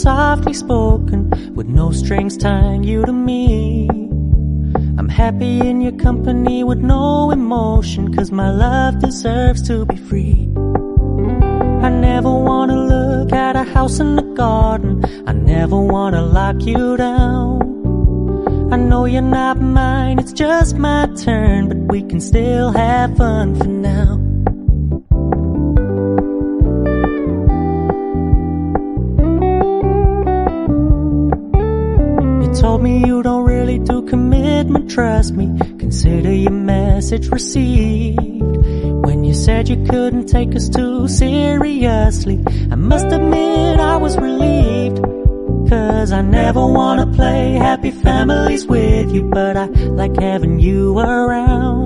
softly spoken, with no strings tying you to me. I'm happy in your company with no emotion, 'cause my love deserves to be free. I never wanna look at a house in the garden, I never wanna lock you down. I know you're not mine, it's just my turn, but we can still have fun for now. You told me you don't really do commitment, trust me, consider your message received. When you said you couldn't take us too seriously, I must admit I was relieved. 'Cause I never wanna play happy families with you, but I like having you around.